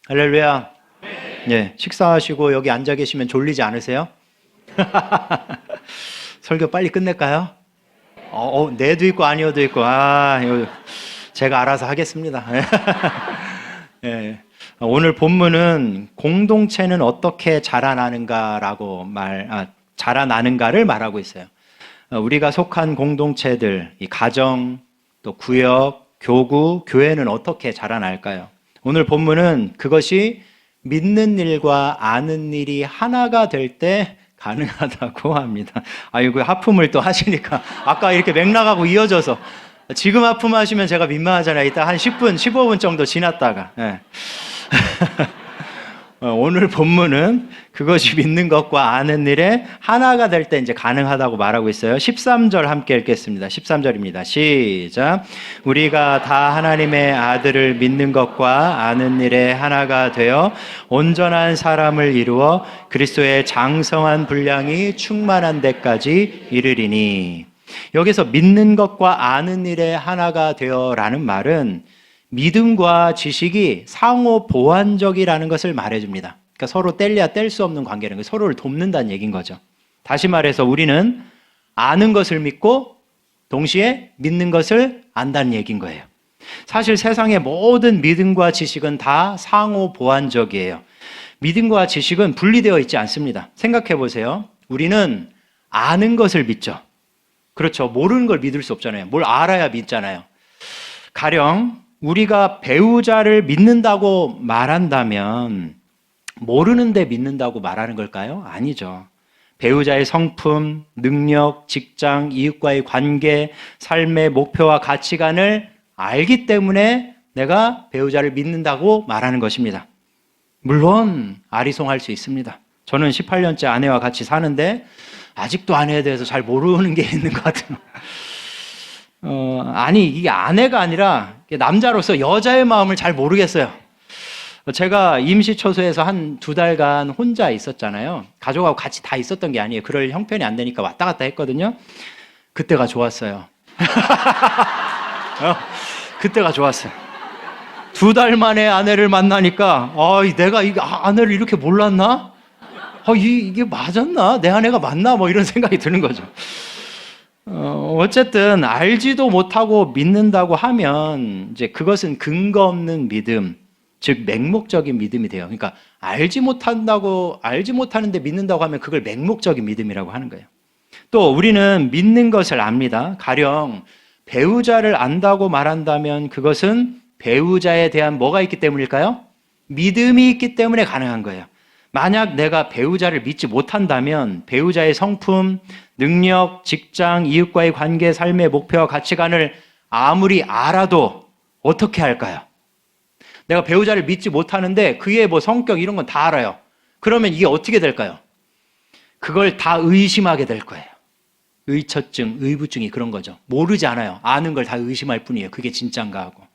할렐루야. 예, 식사하시고 여기 앉아 계시면 졸리지 않으세요? 설교 빨리 끝낼까요? 네도 있고 아니어도 있고. 이거 제가 알아서 하겠습니다. 예. 오늘 본문은 공동체는 어떻게 자라나는가를 말하고 있어요. 우리가 속한 공동체들, 이 가정, 또 구역, 교구, 교회는 어떻게 자라날까요? 오늘 본문은 그것이 믿는 일과 아는 일이 하나가 될 때 가능하다고 합니다. 이거 하품을 또 하시니까 아까 이렇게 맥락하고 이어져서 지금 하품하시면 제가 민망하잖아요. 이따 한 10분, 15분 정도 지났다가. 예. 오늘 본문은 그것이 믿는 것과 아는 일에 하나가 될 때 이제 가능하다고 말하고 있어요. 13절 함께 읽겠습니다. 13절입니다. 시작. 우리가 다 하나님의 아들을 믿는 것과 아는 일에 하나가 되어 온전한 사람을 이루어 그리스도의 장성한 분량이 충만한 데까지 이르리니. 여기서 믿는 것과 아는 일에 하나가 되어라는 말은 믿음과 지식이 상호 보완적이라는 것을 말해줍니다. 그러니까 서로 뗄래야 뗄 수 없는 관계라는 거예요. 서로를 돕는다는 얘기인 거죠. 다시 말해서 우리는 아는 것을 믿고 동시에 믿는 것을 안다는 얘기인 거예요. 사실 세상의 모든 믿음과 지식은 다 상호 보완적이에요. 믿음과 지식은 분리되어 있지 않습니다. 생각해 보세요. 우리는 아는 것을 믿죠. 그렇죠. 모르는 걸 믿을 수 없잖아요. 뭘 알아야 믿잖아요. 가령 우리가 배우자를 믿는다고 말한다면 모르는데 믿는다고 말하는 걸까요? 아니죠. 배우자의 성품, 능력, 직장, 이웃과의 관계, 삶의 목표와 가치관을 알기 때문에 내가 배우자를 믿는다고 말하는 것입니다. 물론 아리송할 수 있습니다. 저는 18년째 아내와 같이 사는데 아직도 아내에 대해서 잘 모르는 게 있는 것 같아요. 이게 아내가 아니라 남자로서 여자의 마음을 잘 모르겠어요. 제가 임시초소에서 한 2달간 혼자 있었잖아요. 가족하고 같이 다 있었던 게 아니에요. 그럴 형편이 안 되니까 왔다 갔다 했거든요. 그때가 좋았어요. 그때가 좋았어요. 2달 만에 아내를 만나니까 내가 아내를 이렇게 몰랐나? 이게 맞았나? 내 아내가 맞나? 이런 생각이 드는 거죠. 어쨌든 알지도 못하고 믿는다고 하면 이제 그것은 근거 없는 믿음, 즉 맹목적인 믿음이 돼요. 그러니까 알지 못하는데 믿는다고 하면 그걸 맹목적인 믿음이라고 하는 거예요. 또 우리는 믿는 것을 압니다. 가령 배우자를 안다고 말한다면 그것은 배우자에 대한 뭐가 있기 때문일까요? 믿음이 있기 때문에 가능한 거예요. 만약 내가 배우자를 믿지 못한다면 배우자의 성품, 능력, 직장, 이웃과의 관계, 삶의 목표와 가치관을 아무리 알아도 어떻게 할까요? 내가 배우자를 믿지 못하는데 그의 성격 이런 건 다 알아요. 그러면 이게 어떻게 될까요? 그걸 다 의심하게 될 거예요. 의처증, 의부증이 그런 거죠. 모르지 않아요. 아는 걸 다 의심할 뿐이에요. 그게 진짠가 하고.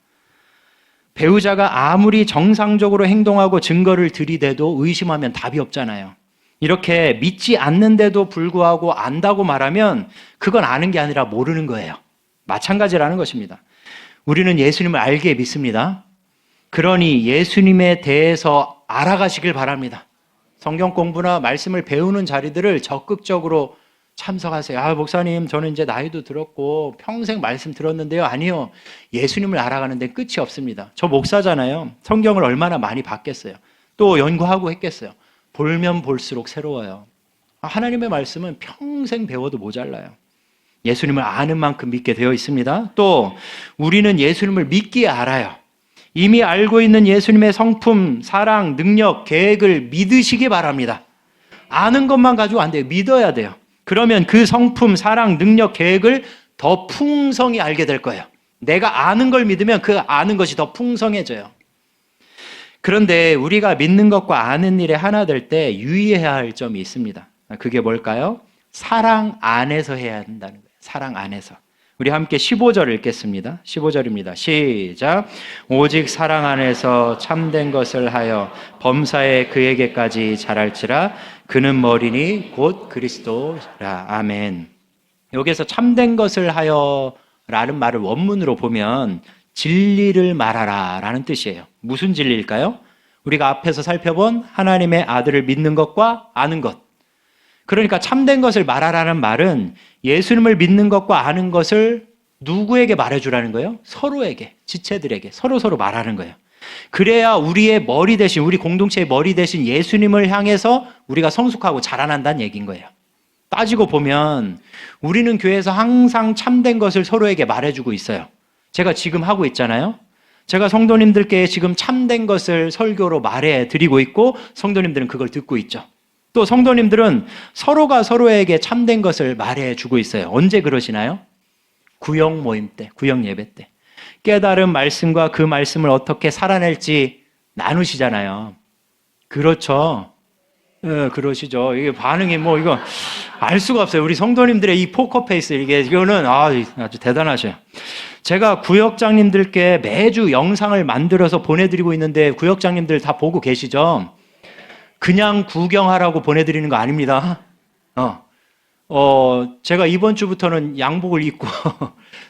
배우자가 아무리 정상적으로 행동하고 증거를 들이대도 의심하면 답이 없잖아요. 이렇게 믿지 않는데도 불구하고 안다고 말하면 그건 아는 게 아니라 모르는 거예요. 마찬가지라는 것입니다. 우리는 예수님을 알게 믿습니다. 그러니 예수님에 대해서 알아가시길 바랍니다. 성경 공부나 말씀을 배우는 자리들을 적극적으로 참석하세요. 목사님, 저는 이제 나이도 들었고 평생 말씀 들었는데요. 아니요. 예수님을 알아가는 데 끝이 없습니다. 저 목사잖아요. 성경을 얼마나 많이 봤겠어요. 또 연구하고 했겠어요. 볼면 볼수록 새로워요. 하나님의 말씀은 평생 배워도 모자라요. 예수님을 아는 만큼 믿게 되어 있습니다. 또 우리는 예수님을 믿기에 알아요. 이미 알고 있는 예수님의 성품, 사랑, 능력, 계획을 믿으시기 바랍니다. 아는 것만 가지고 안 돼요. 믿어야 돼요. 그러면 그 성품, 사랑, 능력, 계획을 더 풍성히 알게 될 거예요. 내가 아는 걸 믿으면 그 아는 것이 더 풍성해져요. 그런데 우리가 믿는 것과 아는 일에 하나 될 때 유의해야 할 점이 있습니다. 그게 뭘까요? 사랑 안에서 해야 한다는 거예요. 사랑 안에서. 우리 함께 15절 읽겠습니다. 15절입니다. 시작. 오직 사랑 안에서 참된 것을 하여 범사에 그에게까지 자랄지라. 그는 머리니 곧 그리스도라. 아멘. 여기서 참된 것을 하여 라는 말을 원문으로 보면 진리를 말하라 라는 뜻이에요. 무슨 진리일까요? 우리가 앞에서 살펴본 하나님의 아들을 믿는 것과 아는 것. 그러니까 참된 것을 말하라는 말은 예수님을 믿는 것과 아는 것을 누구에게 말해주라는 거예요? 서로에게, 지체들에게 서로 말하는 거예요. 그래야 우리의 머리 대신, 우리 공동체의 머리 대신 예수님을 향해서 우리가 성숙하고 자라난다는 얘기인 거예요. 따지고 보면 우리는 교회에서 항상 참된 것을 서로에게 말해주고 있어요. 제가 지금 하고 있잖아요. 제가 성도님들께 지금 참된 것을 설교로 말해드리고 있고 성도님들은 그걸 듣고 있죠. 또 성도님들은 서로가 서로에게 참된 것을 말해주고 있어요. 언제 그러시나요? 구역 모임 때, 구역 예배 때. 깨달은 말씀과 그 말씀을 어떻게 살아낼지 나누시잖아요. 그렇죠. 그러시죠. 이게 반응이 이거 알 수가 없어요. 우리 성도님들의 이 포커페이스, 이거는 아주 대단하셔요. 제가 구역장님들께 매주 영상을 만들어서 보내드리고 있는데 구역장님들 다 보고 계시죠? 그냥 구경하라고 보내드리는 거 아닙니다. 제가 이번 주부터는 양복을 입고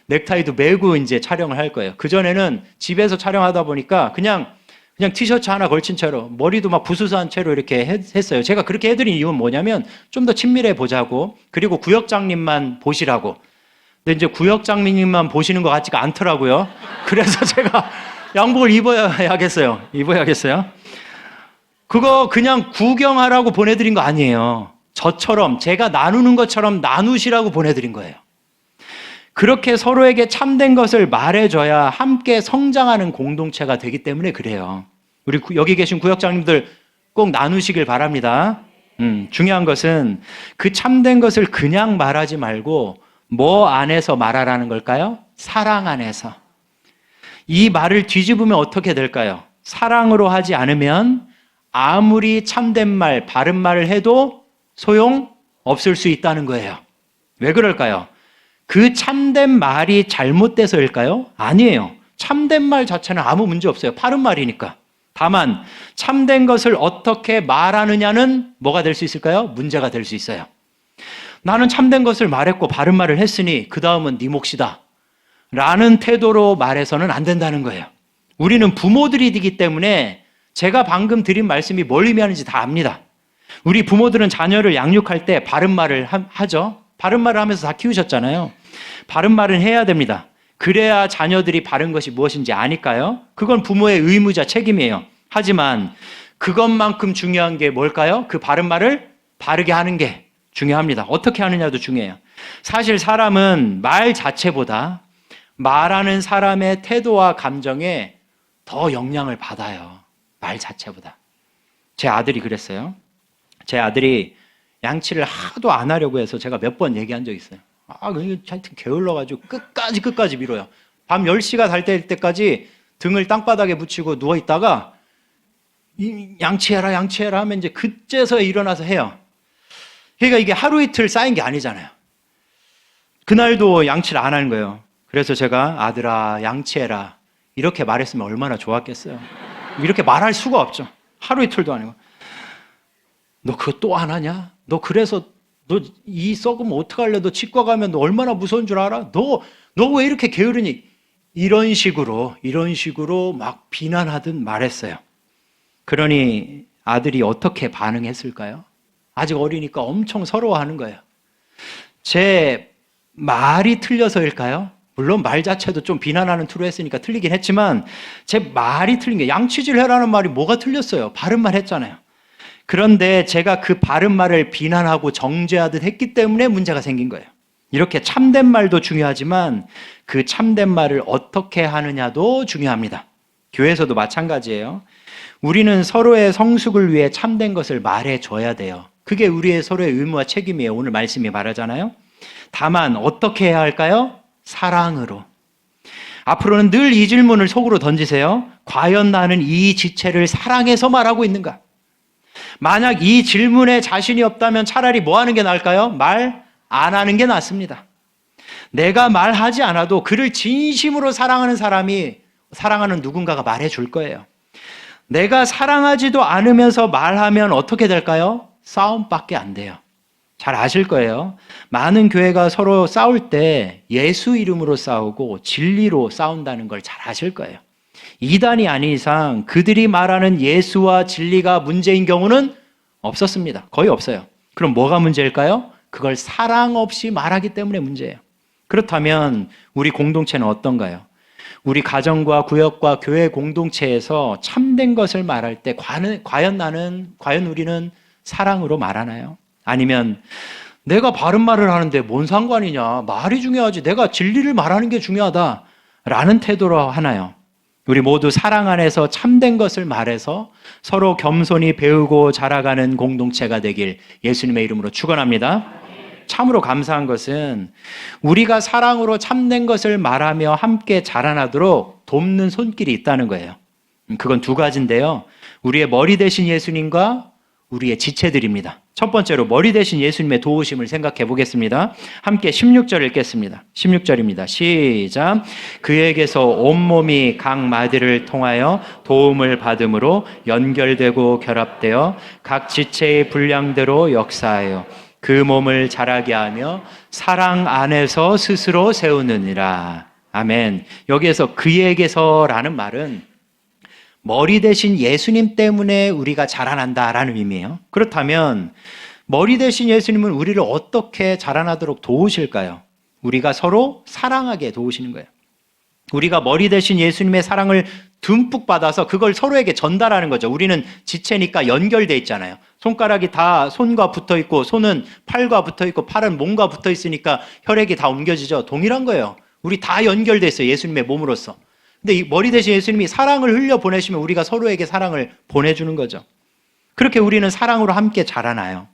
넥타이도 매고 이제 촬영을 할 거예요. 그전에는 집에서 촬영하다 보니까 그냥 티셔츠 하나 걸친 채로 머리도 막 부스스한 채로 이렇게 했어요. 제가 그렇게 해드린 이유는 뭐냐면 좀 더 친밀해 보자고, 그리고 구역장님만 보시라고. 근데 이제 구역장님만 보시는 것 같지가 않더라고요. 그래서 제가 양복을 입어야겠어요. 그거 그냥 구경하라고 보내드린 거 아니에요. 저처럼 제가 나누는 것처럼 나누시라고 보내드린 거예요. 그렇게 서로에게 참된 것을 말해줘야 함께 성장하는 공동체가 되기 때문에 그래요. 우리 여기 계신 구역장님들 꼭 나누시길 바랍니다. 중요한 것은 그 참된 것을 그냥 말하지 말고 뭐 안에서 말하라는 걸까요? 사랑 안에서. 이 말을 뒤집으면 어떻게 될까요? 사랑으로 하지 않으면 아무리 참된 말, 바른 말을 해도 소용 없을 수 있다는 거예요. 왜 그럴까요? 그 참된 말이 잘못돼서일까요? 아니에요. 참된 말 자체는 아무 문제 없어요. 바른 말이니까. 다만 참된 것을 어떻게 말하느냐는 뭐가 될 수 있을까요? 문제가 될 수 있어요. 나는 참된 것을 말했고 바른 말을 했으니 그 다음은 네 몫이다 라는 태도로 말해서는 안 된다는 거예요. 우리는 부모들이기 때문에 제가 방금 드린 말씀이 뭘 의미하는지 다 압니다. 우리 부모들은 자녀를 양육할 때 바른 말을 하죠. 바른 말을 하면서 다 키우셨잖아요. 바른 말은 해야 됩니다. 그래야 자녀들이 바른 것이 무엇인지 아니까요. 그건 부모의 의무자 책임이에요. 하지만 그것만큼 중요한 게 뭘까요? 그 바른 말을 바르게 하는 게 중요합니다. 어떻게 하느냐도 중요해요. 사실 사람은 말 자체보다 말하는 사람의 태도와 감정에 더 영향을 받아요. 말 자체보다. 제 아들이 그랬어요. 제 아들이 양치를 하도 안 하려고 해서 제가 몇 번 얘기한 적 있어요. 하여튼 게을러가지고 끝까지 밀어요. 밤 10시가 될 때까지 등을 땅바닥에 붙이고 누워있다가 양치해라 하면 이제 그제서야 일어나서 해요. 그러니까 이게 하루 이틀 쌓인 게 아니잖아요. 그날도 양치를 안 하는 거예요. 그래서 제가 아들아 양치해라 이렇게 말했으면 얼마나 좋았겠어요. 이렇게 말할 수가 없죠. 하루 이틀도 아니고. 너 그거 또 안 하냐? 너 그래서 너 이 썩으면 어떡할래? 너 치과 가면 너 얼마나 무서운 줄 알아? 너 왜 이렇게 게으르니? 이런 식으로 막 비난하듯 말했어요. 그러니 아들이 어떻게 반응했을까요? 아직 어리니까 엄청 서러워하는 거예요. 제 말이 틀려서일까요? 물론 말 자체도 좀 비난하는 투로 했으니까 틀리긴 했지만 제 말이 틀린 게, 양치질 해라는 말이 뭐가 틀렸어요? 바른 말 했잖아요. 그런데 제가 그 바른 말을 비난하고 정죄하듯 했기 때문에 문제가 생긴 거예요. 이렇게 참된 말도 중요하지만 그 참된 말을 어떻게 하느냐도 중요합니다. 교회에서도 마찬가지예요. 우리는 서로의 성숙을 위해 참된 것을 말해줘야 돼요. 그게 우리의 서로의 의무와 책임이에요. 오늘 말씀이 말하잖아요. 다만 어떻게 해야 할까요? 사랑으로. 앞으로는 늘 이 질문을 속으로 던지세요. 과연 나는 이 지체를 사랑해서 말하고 있는가? 만약 이 질문에 자신이 없다면 차라리 뭐 하는 게 나을까요? 말 안 하는 게 낫습니다. 내가 말하지 않아도 그를 진심으로 사랑하는 사람이, 사랑하는 누군가가 말해줄 거예요. 내가 사랑하지도 않으면서 말하면 어떻게 될까요? 싸움밖에 안 돼요. 잘 아실 거예요. 많은 교회가 서로 싸울 때 예수 이름으로 싸우고 진리로 싸운다는 걸 잘 아실 거예요. 이단이 아닌 이상 그들이 말하는 예수와 진리가 문제인 경우는 없었습니다. 거의 없어요. 그럼 뭐가 문제일까요? 그걸 사랑 없이 말하기 때문에 문제예요. 그렇다면 우리 공동체는 어떤가요? 우리 가정과 구역과 교회 공동체에서 참된 것을 말할 때 과연 우리는 사랑으로 말하나요? 아니면 내가 바른 말을 하는데 뭔 상관이냐? 말이 중요하지. 내가 진리를 말하는 게 중요하다. 라는 태도로 하나요? 우리 모두 사랑 안에서 참된 것을 말해서 서로 겸손히 배우고 자라가는 공동체가 되길 예수님의 이름으로 축원합니다. 참으로 감사한 것은 우리가 사랑으로 참된 것을 말하며 함께 자라나도록 돕는 손길이 있다는 거예요. 그건 두 가지인데요. 우리의 머리 대신 예수님과 우리의 지체들입니다. 첫 번째로 머리 대신 예수님의 도우심을 생각해 보겠습니다. 함께 16절 읽겠습니다. 16절입니다. 시작. 그에게서 온몸이 각 마디를 통하여 도움을 받음으로 연결되고 결합되어 각 지체의 분량대로 역사하여 그 몸을 자라게 하며 사랑 안에서 스스로 세우느니라. 아멘. 여기에서 그에게서라는 말은 머리 대신 예수님 때문에 우리가 자라난다라는 의미예요. 그렇다면 머리 대신 예수님은 우리를 어떻게 자라나도록 도우실까요? 우리가 서로 사랑하게 도우시는 거예요. 우리가 머리 대신 예수님의 사랑을 듬뿍 받아서 그걸 서로에게 전달하는 거죠. 우리는 지체니까 연결돼 있잖아요. 손가락이 다 손과 붙어 있고 손은 팔과 붙어 있고 팔은 몸과 붙어 있으니까 혈액이 다 옮겨지죠. 동일한 거예요. 우리 다 연결돼 있어요. 예수님의 몸으로서. 근데 이 머리 대신 예수님이 사랑을 흘려 보내시면 우리가 서로에게 사랑을 보내주는 거죠. 그렇게 우리는 사랑으로 함께 자라나요.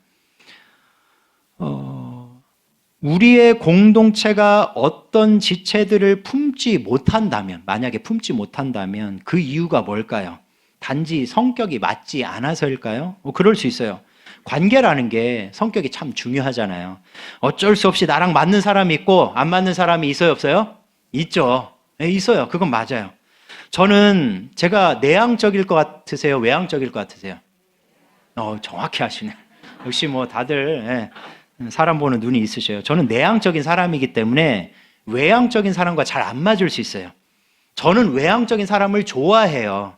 우리의 공동체가 어떤 지체들을 품지 못한다면, 만약에 품지 못한다면 그 이유가 뭘까요? 단지 성격이 맞지 않아서일까요? 그럴 수 있어요. 관계라는 게 성격이 참 중요하잖아요. 어쩔 수 없이 나랑 맞는 사람이 있고 안 맞는 사람이 있어요, 없어요? 있죠. 네, 있어요. 그건 맞아요. 저는 제가 내향적일 것 같으세요? 외향적일 것 같으세요? 정확히 하시네. 역시 뭐 다들 사람 보는 눈이 있으셔요. 저는 내향적인 사람이기 때문에 외향적인 사람과 잘 안 맞을 수 있어요. 저는 외향적인 사람을 좋아해요.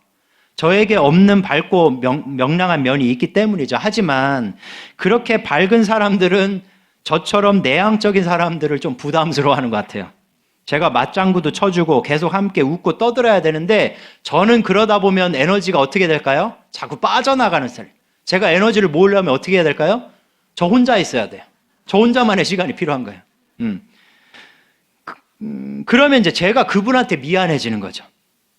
저에게 없는 밝고 명랑한 면이 있기 때문이죠. 하지만 그렇게 밝은 사람들은 저처럼 내향적인 사람들을 좀 부담스러워하는 것 같아요. 제가 맞장구도 쳐주고 계속 함께 웃고 떠들어야 되는데 저는 그러다 보면 에너지가 어떻게 될까요? 자꾸 빠져나가는 스타일. 제가 에너지를 모으려면 어떻게 해야 될까요? 저 혼자 있어야 돼요. 저 혼자만의 시간이 필요한 거예요. 그러면 이제 제가 그분한테 미안해지는 거죠.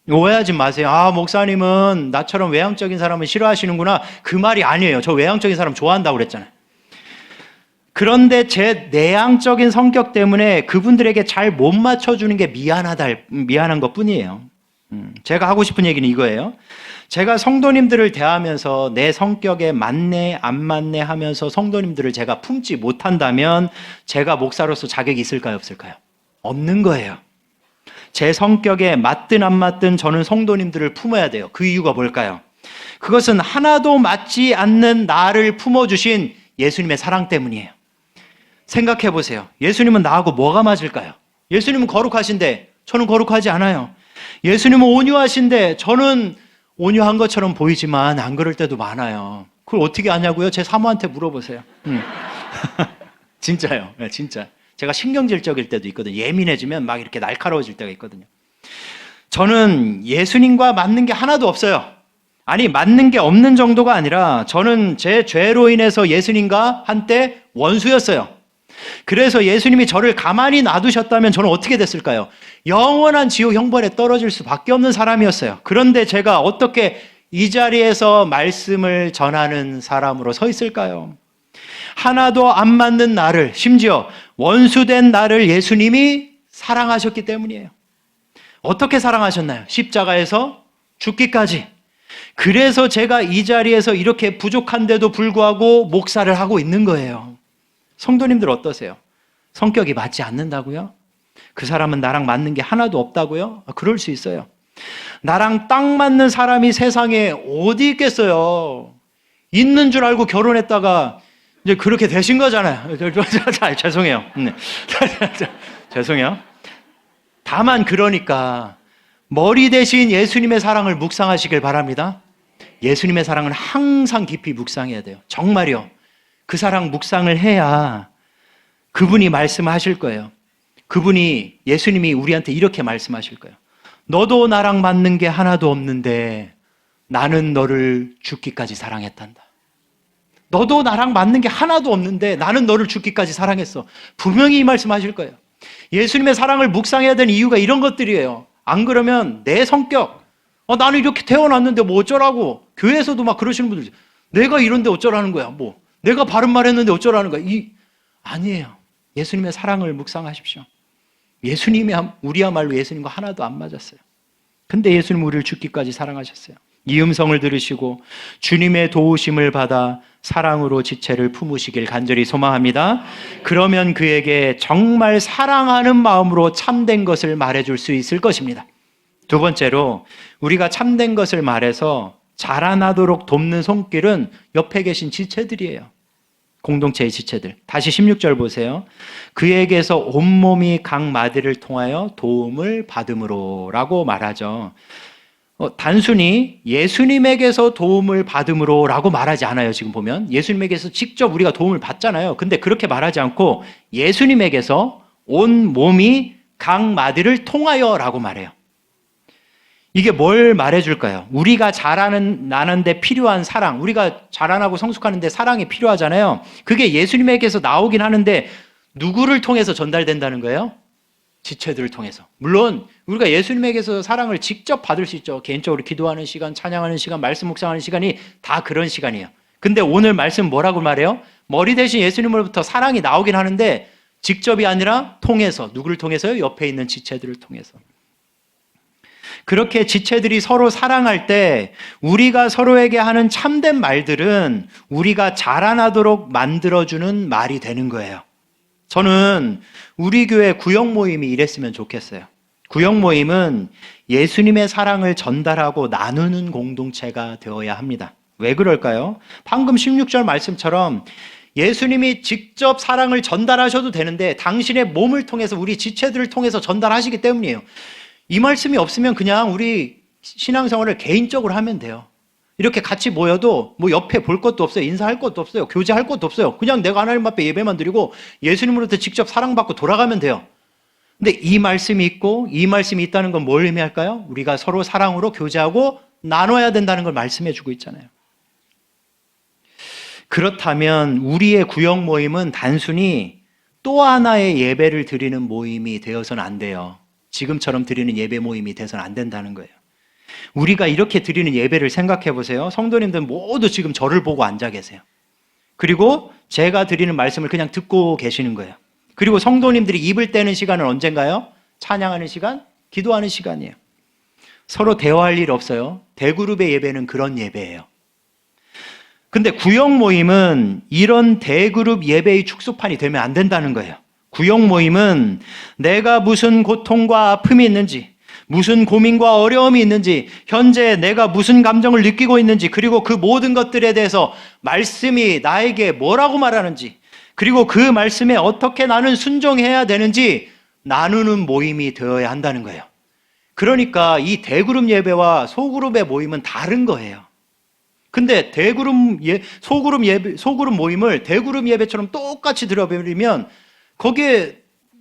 오해하지 마세요. 목사님은 나처럼 외향적인 사람은 싫어하시는구나. 그 말이 아니에요. 저 외향적인 사람 좋아한다고 그랬잖아요. 그런데 제 내향적인 성격 때문에 그분들에게 잘 못 맞춰주는 게 미안한 것 뿐이에요. 제가 하고 싶은 얘기는 이거예요. 제가 성도님들을 대하면서 내 성격에 맞네, 안 맞네 하면서 성도님들을 제가 품지 못한다면 제가 목사로서 자격이 있을까요, 없을까요? 없는 거예요. 제 성격에 맞든 안 맞든 저는 성도님들을 품어야 돼요. 그 이유가 뭘까요? 그것은 하나도 맞지 않는 나를 품어주신 예수님의 사랑 때문이에요. 생각해 보세요. 예수님은 나하고 뭐가 맞을까요? 예수님은 거룩하신데 저는 거룩하지 않아요. 예수님은 온유하신데 저는 온유한 것처럼 보이지만 안 그럴 때도 많아요. 그걸 어떻게 아냐고요? 제 사모한테 물어보세요. 진짜요. 네, 진짜. 제가 신경질적일 때도 있거든요. 예민해지면 막 이렇게 날카로워질 때가 있거든요. 저는 예수님과 맞는 게 하나도 없어요. 아니, 맞는 게 없는 정도가 아니라 저는 제 죄로 인해서 예수님과 한때 원수였어요. 그래서 예수님이 저를 가만히 놔두셨다면 저는 어떻게 됐을까요? 영원한 지옥 형벌에 떨어질 수밖에 없는 사람이었어요. 그런데 제가 어떻게 이 자리에서 말씀을 전하는 사람으로 서 있을까요? 하나도 안 맞는 나를, 심지어 원수된 나를 예수님이 사랑하셨기 때문이에요. 어떻게 사랑하셨나요? 십자가에서 죽기까지. 그래서 제가 이 자리에서 이렇게 부족한데도 불구하고 목사를 하고 있는 거예요. 성도님들 어떠세요? 성격이 맞지 않는다고요? 그 사람은 나랑 맞는 게 하나도 없다고요? 그럴 수 있어요. 나랑 딱 맞는 사람이 세상에 어디 있겠어요? 있는 줄 알고 결혼했다가 이제 그렇게 되신 거잖아요. 죄송해요. 죄송해요. 다만 그러니까 머리 대신 예수님의 사랑을 묵상하시길 바랍니다. 예수님의 사랑은 항상 깊이 묵상해야 돼요. 정말요. 그 사랑 묵상을 해야 그분이 말씀하실 거예요. 그분이, 예수님이 우리한테 이렇게 말씀하실 거예요. 너도 나랑 맞는 게 하나도 없는데 나는 너를 죽기까지 사랑했단다. 너도 나랑 맞는 게 하나도 없는데 나는 너를 죽기까지 사랑했어. 분명히 이 말씀하실 거예요. 예수님의 사랑을 묵상해야 되는 이유가 이런 것들이에요. 안 그러면 내 성격, 나는 이렇게 태어났는데 뭐 어쩌라고. 교회에서도 막 그러시는 분들, 내가 이런데 어쩌라는 거야. 뭐 내가 바른 말 했는데 어쩌라는 거야. 아니에요. 예수님의 사랑을 묵상하십시오. 우리야말로 예수님과 하나도 안 맞았어요. 근데 예수님 우리를 죽기까지 사랑하셨어요. 이 음성을 들으시고 주님의 도우심을 받아 사랑으로 지체를 품으시길 간절히 소망합니다. 그러면 그에게 정말 사랑하는 마음으로 참된 것을 말해줄 수 있을 것입니다. 두 번째로, 우리가 참된 것을 말해서 자라나도록 돕는 손길은 옆에 계신 지체들이에요. 공동체의 지체들. 다시 16절 보세요. 그에게서 온몸이 각 마디를 통하여 도움을 받음으로 라고 말하죠. 단순히 예수님에게서 도움을 받음으로 라고 말하지 않아요. 지금 보면 예수님에게서 직접 우리가 도움을 받잖아요. 근데 그렇게 말하지 않고 예수님에게서 온 몸이 각 마디를 통하여 라고 말해요. 이게 뭘 말해줄까요? 우리가 자라나는데 필요한 사랑, 우리가 자라나고 성숙하는데 사랑이 필요하잖아요. 그게 예수님에게서 나오긴 하는데 누구를 통해서 전달된다는 거예요? 지체들을 통해서. 물론 우리가 예수님에게서 사랑을 직접 받을 수 있죠. 개인적으로 기도하는 시간, 찬양하는 시간, 말씀 묵상하는 시간이 다 그런 시간이에요. 근데 오늘 말씀 뭐라고 말해요? 머리 대신 예수님으로부터 사랑이 나오긴 하는데 직접이 아니라 통해서. 누구를 통해서요? 옆에 있는 지체들을 통해서. 그렇게 지체들이 서로 사랑할 때 우리가 서로에게 하는 참된 말들은 우리가 자라나도록 만들어주는 말이 되는 거예요. 저는 우리 교회 구역 모임이 이랬으면 좋겠어요. 구역 모임은 예수님의 사랑을 전달하고 나누는 공동체가 되어야 합니다. 왜 그럴까요? 방금 16절 말씀처럼 예수님이 직접 사랑을 전달하셔도 되는데 당신의 몸을 통해서 우리 지체들을 통해서 전달하시기 때문이에요. 이 말씀이 없으면 그냥 우리 신앙생활을 개인적으로 하면 돼요. 이렇게 같이 모여도 뭐 옆에 볼 것도 없어요. 인사할 것도 없어요. 교제할 것도 없어요. 그냥 내가 하나님 앞에 예배만 드리고 예수님으로부터 직접 사랑받고 돌아가면 돼요. 근데 이 말씀이 있고 이 말씀이 있다는 건 뭘 의미할까요? 우리가 서로 사랑으로 교제하고 나눠야 된다는 걸 말씀해 주고 있잖아요. 그렇다면 우리의 구역 모임은 단순히 또 하나의 예배를 드리는 모임이 되어서는 안 돼요. 지금처럼 드리는 예배 모임이 돼서는 안 된다는 거예요. 우리가 이렇게 드리는 예배를 생각해 보세요. 성도님들 모두 지금 저를 보고 앉아 계세요. 그리고 제가 드리는 말씀을 그냥 듣고 계시는 거예요. 그리고 성도님들이 입을 떼는 시간은 언젠가요? 찬양하는 시간, 기도하는 시간이에요. 서로 대화할 일 없어요. 대그룹의 예배는 그런 예배예요. 근데 구역 모임은 이런 대그룹 예배의 축소판이 되면 안 된다는 거예요. 구역 모임은 내가 무슨 고통과 아픔이 있는지, 무슨 고민과 어려움이 있는지, 현재 내가 무슨 감정을 느끼고 있는지, 그리고 그 모든 것들에 대해서 말씀이 나에게 뭐라고 말하는지, 그리고 그 말씀에 어떻게 나는 순종해야 되는지 나누는 모임이 되어야 한다는 거예요. 그러니까 이 대그룹 예배와 소그룹의 모임은 다른 거예요. 근데 소그룹 모임을 대그룹 예배처럼 똑같이 들어버리면 거기에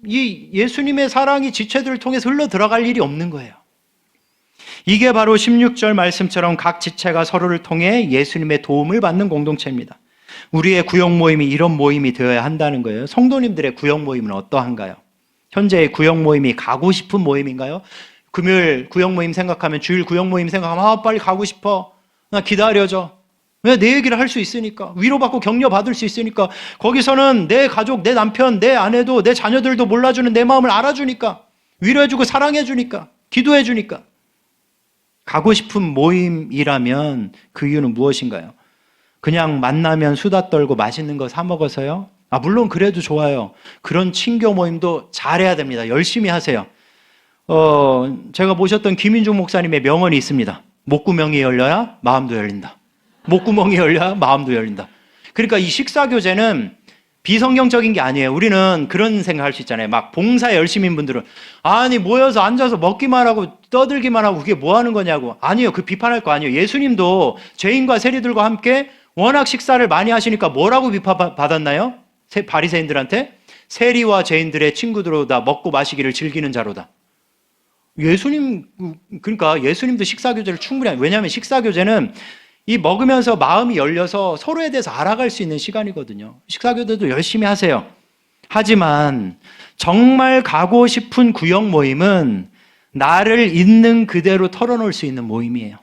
이 예수님의 사랑이 지체들을 통해서 흘러 들어갈 일이 없는 거예요. 이게 바로 16절 말씀처럼 각 지체가 서로를 통해 예수님의 도움을 받는 공동체입니다. 우리의 구역 모임이 이런 모임이 되어야 한다는 거예요. 성도님들의 구역 모임은 어떠한가요? 현재의 구역 모임이 가고 싶은 모임인가요? 금요일 구역 모임 생각하면, 주일 구역 모임 생각하면 빨리 가고 싶어. 나 기다려줘. 왜? 내 얘기를 할 수 있으니까, 위로받고 격려받을 수 있으니까, 거기서는 내 가족, 내 남편, 내 아내도, 내 자녀들도 몰라주는 내 마음을 알아주니까, 위로해주고 사랑해주니까, 기도해주니까. 가고 싶은 모임이라면 그 이유는 무엇인가요? 그냥 만나면 수다 떨고 맛있는 거 사 먹어서요? 물론 그래도 좋아요. 그런 친교 모임도 잘해야 됩니다. 열심히 하세요. 제가 모셨던 김인중 목사님의 명언이 있습니다. 목구멍이 열려야 마음도 열린다. 목구멍이 열려야 마음도 열린다. 그러니까 이 식사교제는 비성경적인 게 아니에요. 우리는 그런 생각할 수 있잖아요. 막 봉사에 열심인 분들은 아니 모여서 앉아서 먹기만 하고 떠들기만 하고 그게 뭐 하는 거냐고. 아니에요. 그 비판할 거 아니에요. 예수님도 죄인과 세리들과 함께 워낙 식사를 많이 하시니까 뭐라고 비판받았나요? 바리새인들한테 세리와 죄인들의 친구들로다 먹고 마시기를 즐기는 자로다. 예수님 그러니까 예수님도 식사교제를 충분히 왜냐하면 식사교제는 이 먹으면서 마음이 열려서 서로에 대해서 알아갈 수 있는 시간이거든요. 식사교제도 열심히 하세요. 하지만 정말 가고 싶은 구역 모임은 나를 있는 그대로 털어놓을 수 있는 모임이에요.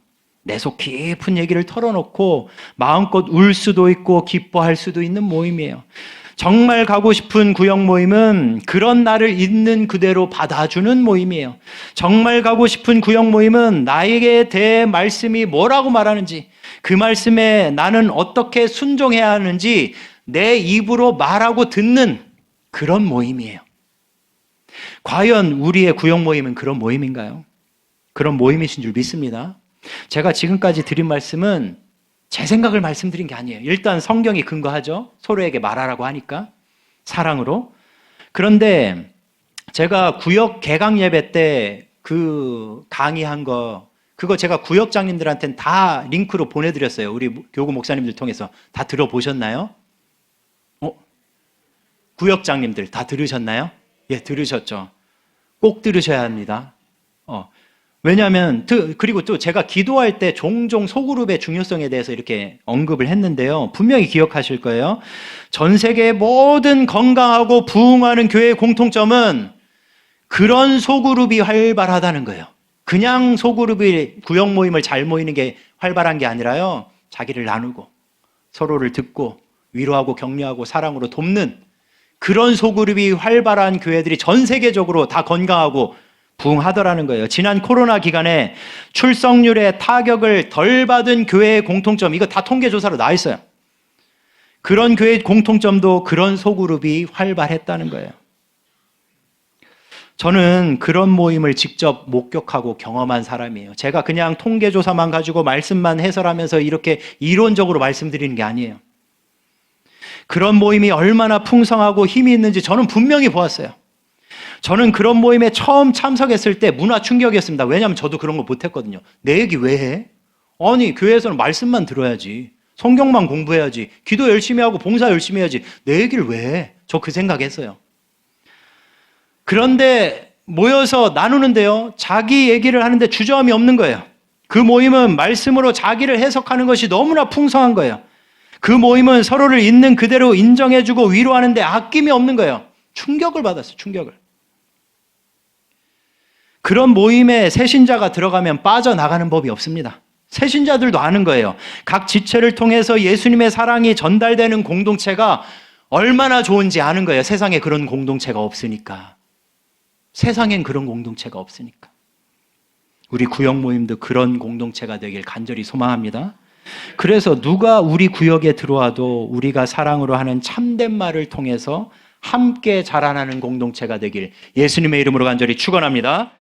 내 속 깊은 얘기를 털어놓고 마음껏 울 수도 있고 기뻐할 수도 있는 모임이에요. 정말 가고 싶은 구역 모임은 그런 나를 있는 그대로 받아주는 모임이에요. 정말 가고 싶은 구역 모임은 나에게 대해 말씀이 뭐라고 말하는지 그 말씀에 나는 어떻게 순종해야 하는지 내 입으로 말하고 듣는 그런 모임이에요. 과연 우리의 구역 모임은 그런 모임인가요? 그런 모임이신 줄 믿습니다. 제가 지금까지 드린 말씀은 제 생각을 말씀드린 게 아니에요. 일단 성경이 근거하죠. 서로에게 말하라고 하니까 사랑으로. 그런데 제가 구역 개강 예배 때 그 강의한 거 그거 제가 구역장님들한테는 다 링크로 보내드렸어요. 우리 교구 목사님들 통해서 다 들어보셨나요? 구역장님들 다 들으셨나요? 예, 들으셨죠. 꼭 들으셔야 합니다. 왜냐하면 그리고 또 제가 기도할 때 종종 소그룹의 중요성에 대해서 이렇게 언급을 했는데요. 분명히 기억하실 거예요. 전 세계의 모든 건강하고 부흥하는 교회의 공통점은 그런 소그룹이 활발하다는 거예요. 그냥 소그룹이 구역 모임을 잘 모이는 게 활발한 게 아니라요. 자기를 나누고 서로를 듣고 위로하고 격려하고 사랑으로 돕는 그런 소그룹이 활발한 교회들이 전 세계적으로 다 건강하고 부흥하더라는 거예요. 지난 코로나 기간에 출석률에 타격을 덜 받은 교회의 공통점, 이거 다 통계조사로 나와 있어요. 그런 교회의 공통점도 그런 소그룹이 활발했다는 거예요. 저는 그런 모임을 직접 목격하고 경험한 사람이에요. 제가 그냥 통계조사만 가지고 말씀만 해설하면서 이렇게 이론적으로 말씀드리는 게 아니에요. 그런 모임이 얼마나 풍성하고 힘이 있는지 저는 분명히 보았어요. 저는 그런 모임에 처음 참석했을 때 문화 충격이었습니다. 왜냐하면 저도 그런 거 못했거든요. 내 얘기 왜 해? 아니 교회에서는 말씀만 들어야지. 성경만 공부해야지. 기도 열심히 하고 봉사 열심히 해야지. 내 얘기를 왜 해? 저 그 생각했어요. 그런데 모여서 나누는데요. 자기 얘기를 하는데 주저함이 없는 거예요. 그 모임은 말씀으로 자기를 해석하는 것이 너무나 풍성한 거예요. 그 모임은 서로를 있는 그대로 인정해주고 위로하는데 아낌이 없는 거예요. 충격을 받았어요. 충격을. 그런 모임에 새신자가 들어가면 빠져나가는 법이 없습니다. 새신자들도 아는 거예요. 각 지체를 통해서 예수님의 사랑이 전달되는 공동체가 얼마나 좋은지 아는 거예요. 세상에 그런 공동체가 없으니까. 세상엔 그런 공동체가 없으니까. 우리 구역 모임도 그런 공동체가 되길 간절히 소망합니다. 그래서 누가 우리 구역에 들어와도 우리가 사랑으로 하는 참된 말을 통해서 함께 자라나는 공동체가 되길 예수님의 이름으로 간절히 축원합니다.